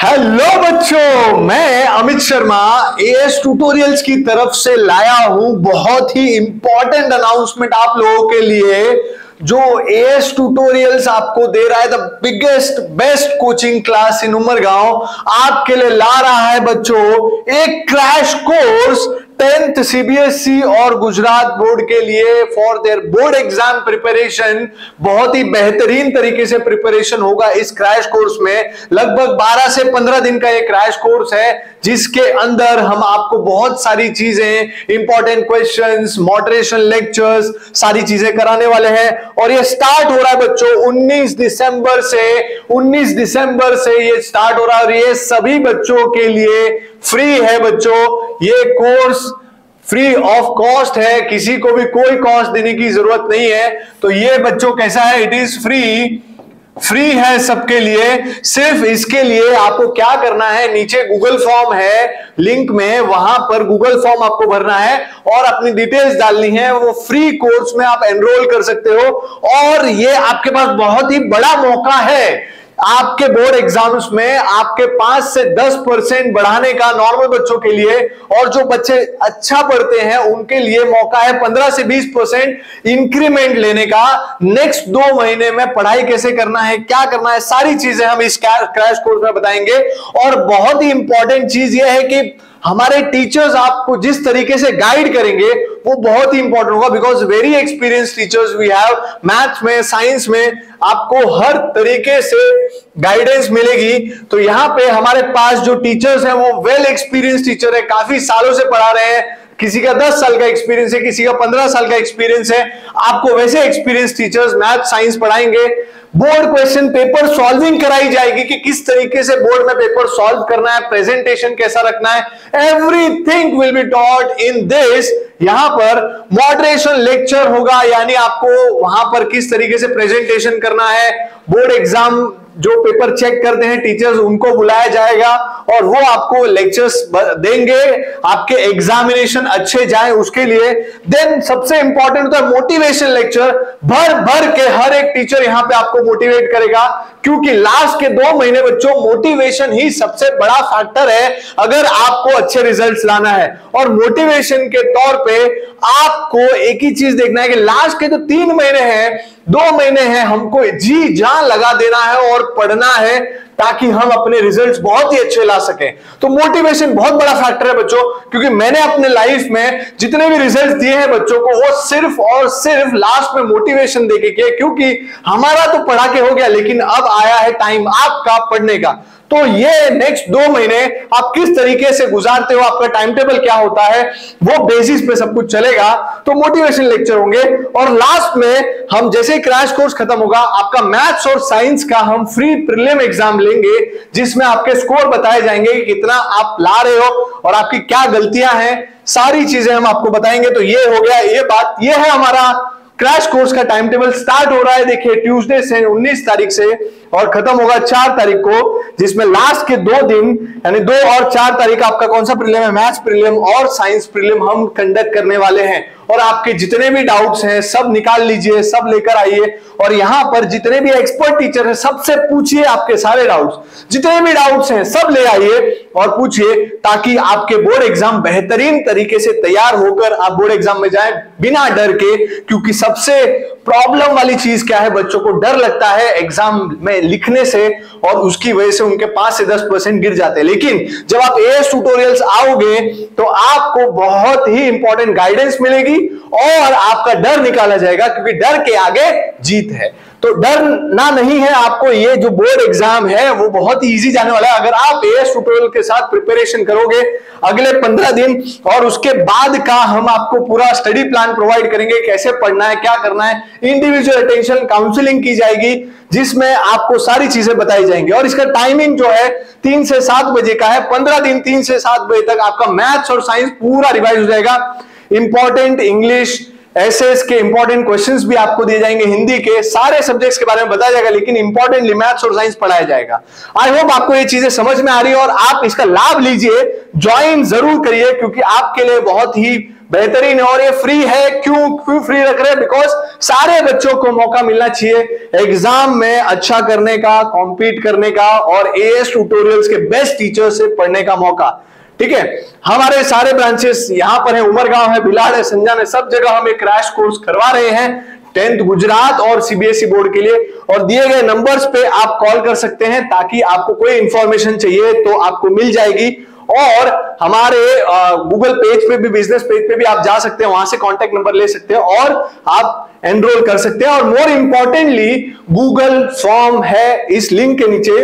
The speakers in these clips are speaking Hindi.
हेलो बच्चों, मैं अमित शर्मा एएस ट्यूटोरियल्स की तरफ से लाया हूं बहुत ही इंपॉर्टेंट अनाउंसमेंट आप लोगों के लिए। जो एएस ट्यूटोरियल्स आपको दे रहा है the biggest best coaching class in Umargaon, आपके लिए ला रहा है बच्चों एक क्रैश कोर्स 10th सीबीएसई और गुजरात बोर्ड के लिए for their board exam preparation. बहुत ही बेहतरीन तरीके से प्रिपरेशन होगा इस क्रैश कोर्स में। लगभग 12 से 15 दिन का ये क्रैश कोर्स है जिसके अंदर हम आपको बहुत सारी चीजें, इंपॉर्टेंट क्वेश्चंस, मॉडरेशन लेक्चर्स, सारी चीजें कराने वाले हैं। और ये स्टार्ट हो रहा है बच्चों 19 दिसंबर से ये स्टार्ट हो रहा है और ये सभी बच्चों के लिए फ्री है बच्चों। ये कोर्स फ्री ऑफ कॉस्ट है, किसी को भी कोई कॉस्ट देने की जरूरत नहीं है। तो ये बच्चों कैसा है, इट इज फ्री है सबके लिए। सिर्फ इसके लिए आपको क्या करना है, नीचे गूगल फॉर्म है लिंक में, वहां पर गूगल फॉर्म आपको भरना है और अपनी डिटेल्स डालनी है। वो फ्री कोर्स में आप एनरोल कर सकते हो और ये आपके पास बहुत ही बड़ा मौका है आपके बोर्ड एग्जाम्स में आपके 5 से 10% बढ़ाने का नॉर्मल बच्चों के लिए, और जो बच्चे अच्छा पढ़ते हैं उनके लिए मौका है 15 से 20% इंक्रीमेंट लेने का। नेक्स्ट 2 महीने में पढ़ाई कैसे करना है, क्या करना है, सारी चीजें हम इस क्रैश कोर्स में बताएंगे। और बहुत ही इंपॉर्टेंट चीज यह है कि हमारे टीचर्स आपको जिस तरीके से गाइड करेंगे वो बहुत ही इंपॉर्टेंट होगा, because very experience teachers we have. Maths में, साइंस में आपको हर तरीके से गाइडेंस मिलेगी। तो यहां पे हमारे पास जो टीचर्स हैं वो वेल एक्सपीरियंस टीचर है, काफी सालों से पढ़ा रहे हैं। किसी का 10 साल का एक्सपीरियंस है, किसी का 15 साल का एक्सपीरियंस है। आपको वैसे एक्सपीरियंस टीचर्स मैथ साइंस पढ़ाएंगे। बोर्ड क्वेश्चन पेपर सॉल्विंग कराई जाएगी कि किस तरीके से बोर्ड में पेपर सॉल्व करना है, प्रेजेंटेशन कैसा रखना है, everything will be taught in this. यहां पर मॉडरेशन लेक्चर होगा, यानी आपको वहां पर किस तरीके से प्रेजेंटेशन करना है। बोर्ड एग्जाम जो पेपर चेक करते हैं टीचर्स, उनको बुलाया जाएगा और वो आपको लेक्चर्स देंगे, आपके एग्जामिनेशन अच्छे जाए उसके लिए। देन सबसे इंपॉर्टेंट होता है मोटिवेशन लेक्चर। भर भर के हर एक टीचर यहां पे आपको मोटिवेट करेगा, क्योंकि लास्ट के 2 महीने बच्चों मोटिवेशन ही सबसे बड़ा फैक्टर है अगर आपको अच्छे रिजल्ट्स लाना है। और मोटिवेशन के तौर पे आपको एक ही चीज देखना है कि लास्ट के जो 3 महीने हैं, 2 महीने हैं, हमको जी जान लगा देना है और पढ़ना है ताकि हम अपने रिजल्ट्स बहुत ही अच्छे ला सकें। तो मोटिवेशन बहुत बड़ा फैक्टर है बच्चों, क्योंकि मैंने अपने लाइफ में जितने भी रिजल्ट्स दिए हैं बच्चों को वो सिर्फ और सिर्फ लास्ट में मोटिवेशन देके किए, क्योंकि हमारा तो पढ़ा के हो गया, लेकिन अब आया है टाइम आपका पढ़ने का। तो ये नेक्स्ट 2 महीने आप किस तरीके से गुजारते हो, आपका टाइम टेबल क्या होता है, वो बेसिस पे सब कुछ चलेगा। तो मोटिवेशन लेक्चर होंगे और लास्ट में हम जैसे ही क्रैश कोर्स खत्म होगा आपका मैथ्स और साइंस का हम फ्री प्रीलिम एग्जाम लेंगे, जिसमें आपके स्कोर बताए जाएंगे कि कितना आप ला रहे हो और आपकी क्या गलतियां हैं, सारी चीजें हम आपको बताएंगे। तो ये हो गया ये बात, ये है हमारा क्रैश कोर्स का टाइम टेबल। स्टार्ट हो रहा है देखिए ट्यूसडे से 19 तारीख से और खत्म होगा 4 तारीख को, जिसमें लास्ट के 2 दिन यानी 2 और 4 तारीख आपका कौन सा प्रीलिम है, मैथ्स प्रीलिम और साइंस प्रीलिम हम कंडक्ट करने वाले हैं। और आपके जितने भी डाउट्स हैं सब निकाल लीजिए, सब लेकर आइए और यहां पर जितने भी एक्सपर्ट टीचर हैं सबसे पूछिए, आपके सारे डाउट्स जितने भी डाउट्स हैं सब ले आइए और पूछिए, ताकि आपके बोर्ड एग्जाम बेहतरीन तरीके से तैयार होकर आप बोर्ड एग्जाम में जाएं बिना डर के। क्योंकि सबसे प्रॉब्लम वाली चीज क्या है, बच्चों को डर लगता है एग्जाम में लिखने से और उसकी वजह से उनके 5 से 10% गिर जाते हैं। लेकिन जब आप एएस ट्यूटोरियल्स आओगे तो आपको बहुत ही इंपॉर्टेंट गाइडेंस मिलेगी और आपका डर निकाला जाएगा, क्योंकि डर के आगे जीत है। तो डरना नहीं है आपको, ये जो बोर्ड एग्जाम है वो बहुत ही इजी जाने वाला है अगर आप एएस ट्यूटोरियल के साथ प्रिपरेशन करोगे अगले 15 दिन। और उसके बाद का हम आपको पूरा स्टडी प्लान प्रोवाइड करेंगे, कैसे पढ़ना है, क्या करना है। इंडिविजुअल अटेंशन काउंसलिंग की जाएगी जिसमें आपको सारी चीजें बताई जाएंगी। और इसका टाइमिंग जो है 3 से 7 बजे का है। 15 दिन 3 से 7 बजे तक आपका मैथ्स और साइंस पूरा रिवाइज हो जाएगा। इंपॉर्टेंट इंग्लिश एसएस के इंपॉर्टेंट क्वेश्चंस भी आपको दिए जाएंगे, हिंदी के सारे सब्जेक्ट्स के बारे में बताया जाएगा, लेकिन इंपॉर्टेंटली मैथ्स और साइंस पढ़ाया जाएगा। आई होप आपको ये चीजें समझ में आ रही है और आप इसका लाभ लीजिए, ज्वाइन जरूर करिए, क्योंकि आपके लिए बहुत ही बेहतरीन है और ये फ्री है। क्यों फ्री रख रहे हैं? बिकॉज सारे बच्चों को मौका मिलना चाहिए एग्जाम में अच्छा करने का, कॉम्पीट करने का और एएस ट्यूटोरियल्स के बेस्ट टीचर से पढ़ने का मौका। ठीक है, हमारे सारे ब्रांचेस यहां पर है, उमरगांव है, भिलाड़ है, संजान है, सब जगह हम एक क्रैश कोर्स करवा रहे हैं 10th गुजरात और सीबीएसई बोर्ड के लिए। और दिए गए नंबर्स पे आप कॉल कर सकते हैं ताकि आपको कोई इंफॉर्मेशन चाहिए तो आपको मिल जाएगी। और हमारे गूगल पेज पे भी, बिजनेस पेज पे भी आप जा सकते हैं, वहां से कॉन्टेक्ट नंबर ले सकते हैं और आप एनरोल कर सकते हैं। और मोर इंपॉर्टेंटली गूगल फॉर्म है इस लिंक के नीचे,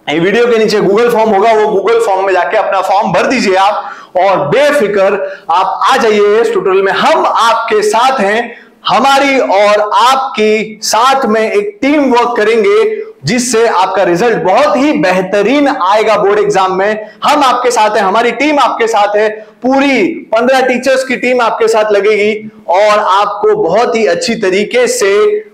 वीडियो के नीचे गूगल फॉर्म होगा, वो गूगल फॉर्म में जाके अपना फॉर्म भर दीजिए आप और बेफिक्र आप आ जाइए इस ट्यूटोरियल में। हम आपके साथ हैं, हमारी और आपकी साथ में एक टीम वर्क करेंगे जिससे आपका रिजल्ट बहुत ही बेहतरीन आएगा बोर्ड एग्जाम में। हम आपके साथ हैं, हमारी टीम आपके साथ है, पूरी 15 टीचर्स की टीम आपके साथ लगेगी और आपको बहुत ही अच्छी तरीके से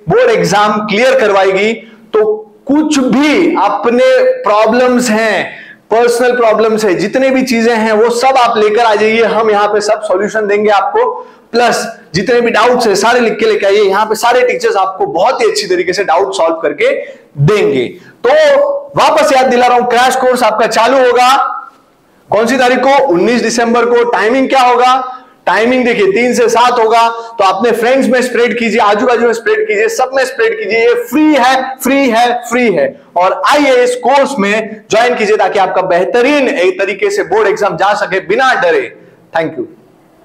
बोर्ड एग्जाम क्लियर करवाएगी। तो कुछ भी अपने प्रॉब्लम्स हैं, पर्सनल प्रॉब्लम्स है, जितने भी चीजें हैं वो सब आप लेकर आ जाइए, हम यहाँ पे सब सॉल्यूशन देंगे आपको। प्लस जितने भी डाउट्स है सारे लिख के लेके आइए, यहाँ पे सारे टीचर्स आपको बहुत ही अच्छी तरीके से डाउट सॉल्व करके देंगे। तो वापस याद दिला रहा हूं, क्रैश कोर्स आपका चालू होगा कौन सी तारीख को? 19 दिसंबर को। टाइमिंग क्या होगा? टाइमिंग देखिए 3 से 7 होगा, तो अपने फ्रेंड्स में स्प्रेड कीजिए, आजू बाजू में स्प्रेड कीजिए, सब में स्प्रेड कीजिए। ये फ्री है, फ्री है, फ्री है। और आइए इस कोर्स में ज्वाइन कीजिए ताकि आपका बेहतरीन एक तरीके से बोर्ड एग्जाम जा सके बिना डरे। Thank you.